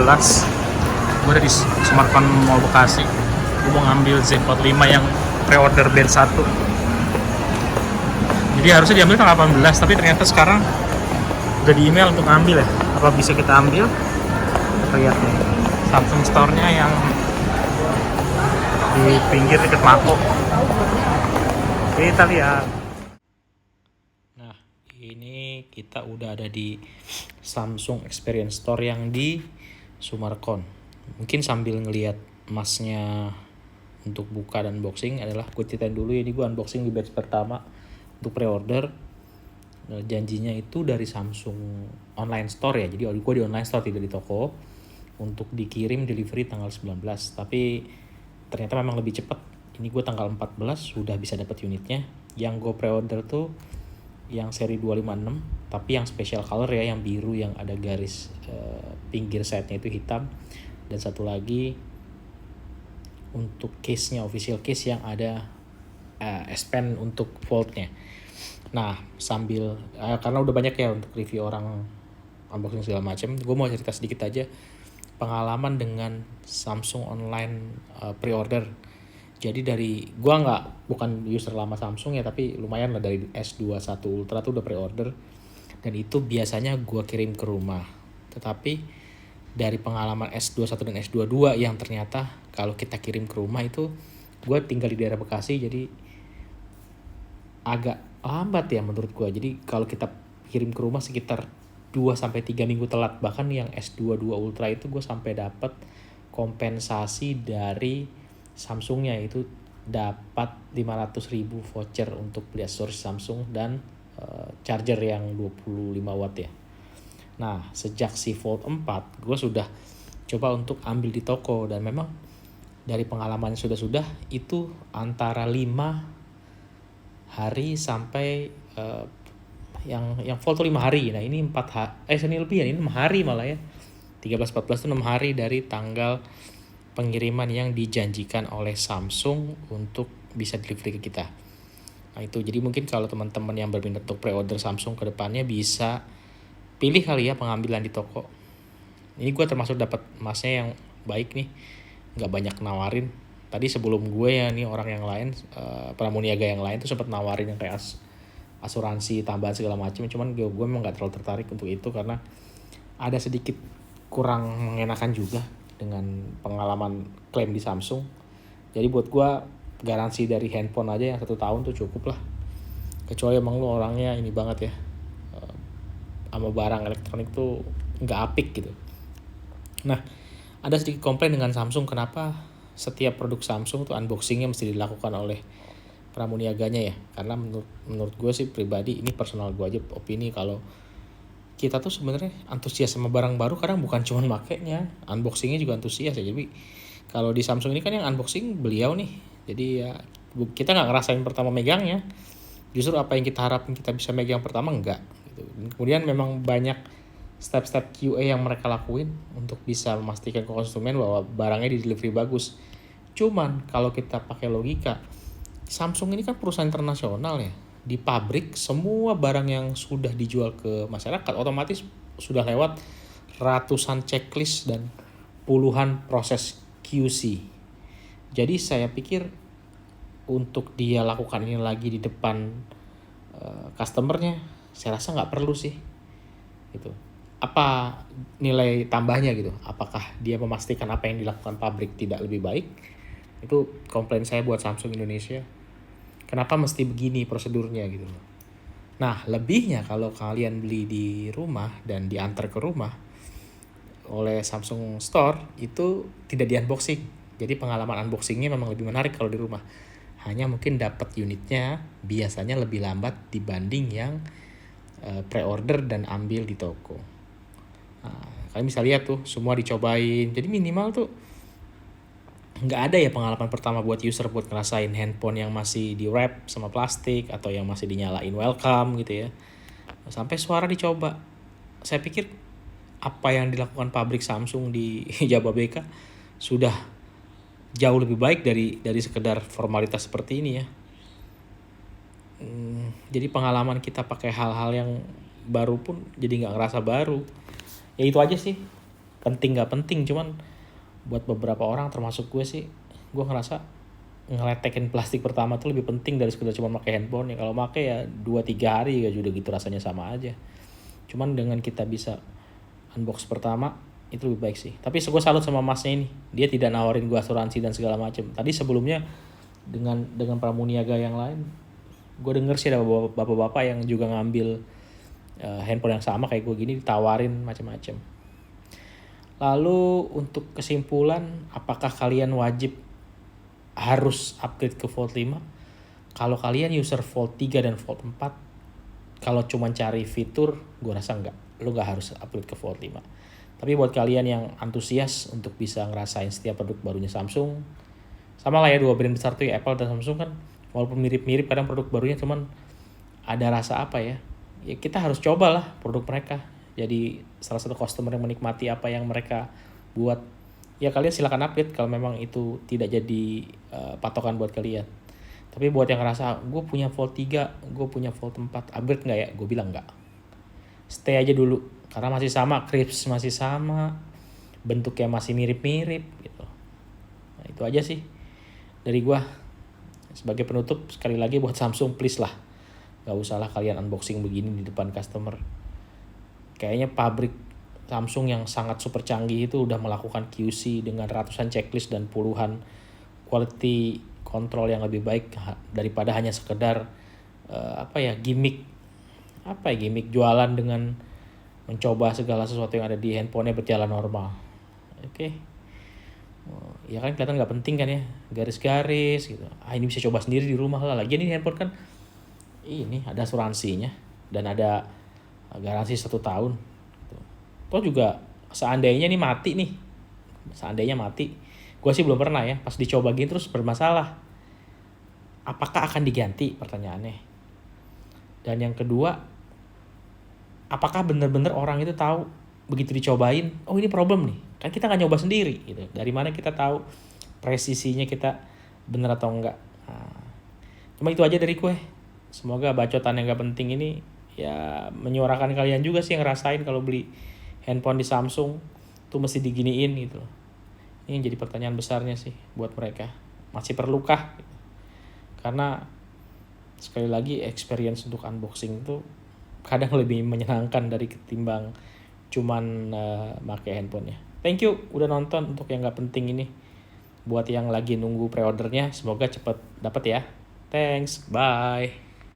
gue ada di Sumarkon Mall Bekasi. Gue mau ngambil Z45 yang pre-order band 1. Jadi harusnya diambil tanggal 18, tapi ternyata sekarang udah di email untuk ngambil ya. Apa bisa kita ambil? Kita lihat nih, Samsung Store-nya yang di pinggir dekat Mako. Kita lihat. Nah, ini kita udah ada di Samsung Experience Store yang di Sumarkon. Mungkin sambil ngelihat emasnya untuk buka dan unboxing adalah gue ceritain dulu. Ini gue unboxing di batch pertama untuk pre-order. Janjinya itu dari Samsung online store ya, jadi gue di online store tidak di toko, untuk dikirim delivery tanggal 19, tapi ternyata memang lebih cepat. Ini gue tanggal 14 sudah bisa dapat unitnya. Yang gue pre-order tuh yang seri 256, tapi yang special color ya, yang biru yang ada garis pinggir side-nya itu hitam, dan satu lagi untuk case-nya, official case yang ada S Pen untuk fold-nya. Nah, sambil karena udah banyak ya untuk review orang unboxing segala macam, gue mau cerita sedikit aja pengalaman dengan Samsung online pre-order. Jadi dari gue bukan user lama Samsung ya, tapi lumayan lah, dari S21 Ultra tuh udah pre-order, dan itu biasanya gue kirim ke rumah. Tetapi dari pengalaman S21 dan S22 yang ternyata kalau kita kirim ke rumah itu, gue tinggal di daerah Bekasi, jadi agak lambat ya menurut gue. Jadi kalau kita kirim ke rumah sekitar 2-3 minggu telat. Bahkan yang S22 Ultra itu gue sampai dapat kompensasi dari Samsungnya, itu dapat 500.000 voucher untuk beli aksesoris Samsung dan charger yang 25 watt ya. Nah, sejak si Fold 4 gue sudah coba untuk ambil di toko, dan memang dari pengalaman sudah itu antara 5 hari sampai yang Fold tuh 5 hari. Nah, ini 4 hari, ini lebih ya, ini 6 hari malah ya. 13-14 itu 6 hari dari tanggal pengiriman yang dijanjikan oleh Samsung untuk bisa delivery ke kita. Nah, itu jadi mungkin kalau teman-teman yang berminat untuk pre-order Samsung ke depannya bisa pilih kali ya pengambilan di toko. Ini gue termasuk dapat emasnya yang baik nih, nggak banyak nawarin. Tadi sebelum gue ya, nih orang yang lain, pramuniaga yang lain tuh sempat nawarin yang kayak asuransi tambahan segala macam, cuman gue memang nggak terlalu tertarik untuk itu karena ada sedikit kurang mengenakan juga dengan pengalaman klaim di Samsung. Jadi buat gue garansi dari handphone aja yang 1 tahun tuh cukup lah, kecuali emang lu orangnya ini banget ya, sama barang elektronik tuh nggak apik gitu. Nah, ada sedikit komplain dengan Samsung, kenapa setiap produk Samsung tuh unboxingnya mesti dilakukan oleh pramuniaganya ya. Karena menurut gue sih pribadi, ini personal gue aja opini, kalau kita tuh sebenarnya antusias sama barang baru kadang bukan cuma makainya, unboxingnya juga antusias ya. Jadi kalau di Samsung ini kan yang unboxing beliau nih, jadi ya kita nggak ngerasain pertama megangnya, justru apa yang kita harapin kita bisa megang pertama enggak gitu. Dan kemudian memang banyak step-step QA yang mereka lakuin untuk bisa memastikan ke konsumen bahwa barangnya di delivery bagus. Cuman kalau kita pakai logika, Samsung ini kan perusahaan internasional ya. Di pabrik semua barang yang sudah dijual ke masyarakat otomatis sudah lewat ratusan checklist dan puluhan proses QC. Jadi saya pikir untuk dia lakukan ini lagi di depan customernya, saya rasa nggak perlu sih gitu. Apa nilai tambahnya gitu? Apakah dia memastikan apa yang dilakukan pabrik tidak lebih baik? Itu komplain saya buat Samsung Indonesia. Kenapa mesti begini prosedurnya gitu loh. Nah, lebihnya kalau kalian beli di rumah dan diantar ke rumah oleh Samsung Store, itu tidak di unboxing. Jadi pengalaman unboxingnya memang lebih menarik kalau di rumah. Hanya mungkin dapat unitnya biasanya lebih lambat dibanding yang pre-order dan ambil di toko. Nah, kalian bisa lihat tuh semua dicobain. Jadi minimal tuh nggak ada ya pengalaman pertama buat user buat ngerasain handphone yang masih di wrap sama plastik atau yang masih dinyalain welcome gitu ya, sampai suara dicoba. Saya pikir apa yang dilakukan pabrik Samsung di Jababeka sudah jauh lebih baik dari sekedar formalitas seperti ini ya. Jadi pengalaman kita pakai hal-hal yang baru pun jadi nggak ngerasa baru. Ya itu aja sih. penting nggak penting, cuman buat beberapa orang termasuk gue sih, gue ngerasa ngeletekin plastik pertama tuh lebih penting dari sekedar cuma pakai handphone. Ya kalau pakai ya 2-3 hari ya udah gitu, rasanya sama aja. Cuman dengan kita bisa unbox pertama itu lebih baik sih. Tapi gue salut sama masnya ini, dia tidak nawarin gue asuransi dan segala macam. Tadi sebelumnya dengan pramuniaga yang lain, gue denger sih ada bapak-bapak yang juga ngambil handphone yang sama kayak gue gini, ditawarin macam-macam. Lalu untuk kesimpulan, apakah kalian wajib harus upgrade ke Volt 5? Kalau kalian user Volt 3 dan Volt 4, kalau cuma cari fitur, gue rasa enggak. Lu gak harus upgrade ke Volt 5. Tapi buat kalian yang antusias untuk bisa ngerasain setiap produk barunya Samsung, sama lah ya, dua brand besar tuh ya, Apple dan Samsung kan, walaupun mirip-mirip kadang produk barunya, cuman ada rasa apa ya, ya kita harus cobalah produk mereka. Jadi salah satu customer yang menikmati apa yang mereka buat, ya kalian silakan upgrade kalau memang itu tidak jadi patokan buat kalian. Tapi buat yang ngerasa gue punya Volt 3, gue punya Volt 4, upgrade nggak ya? Gue bilang nggak. Stay aja dulu, karena masih sama, crisp masih sama, bentuknya masih mirip-mirip gitu. Nah, itu aja sih dari gue. Sebagai penutup, sekali lagi buat Samsung, please lah, gak usah lah kalian unboxing begini di depan customer. Kayaknya pabrik Samsung yang sangat super canggih itu udah melakukan QC dengan ratusan checklist dan puluhan quality control yang lebih baik daripada hanya sekedar gimmick jualan dengan mencoba segala sesuatu yang ada di handphonenya berjalan normal. Oke. Ya kan kelihatan nggak penting kan ya, garis-garis gitu. Ini bisa coba sendiri di rumah lah. Lagian ini handphone kan ini ada asuransinya dan ada garansi 1 tahun. Toh juga seandainya mati, gue sih belum pernah ya, pas dicoba gini terus bermasalah, apakah akan diganti, pertanyaannya. Dan yang kedua, apakah benar-benar orang itu tahu begitu dicobain, oh ini problem nih, kan kita nggak nyoba sendiri gitu, dari mana kita tahu presisinya kita benar atau enggak. Cuma itu aja dari gue. Semoga bacotan yang gak penting ini ya menyuarakan kalian juga sih yang ngerasain kalau beli handphone di Samsung tuh mesti diginiin gitu. Ini yang jadi pertanyaan besarnya sih buat mereka, masih perlukah? Karena sekali lagi experience untuk unboxing tuh kadang lebih menyenangkan dari ketimbang cuman pakai handphonenya. Thank you udah nonton. Untuk yang gak penting ini, buat yang lagi nunggu pre-ordernya, semoga cepet dapet ya. Thanks, bye.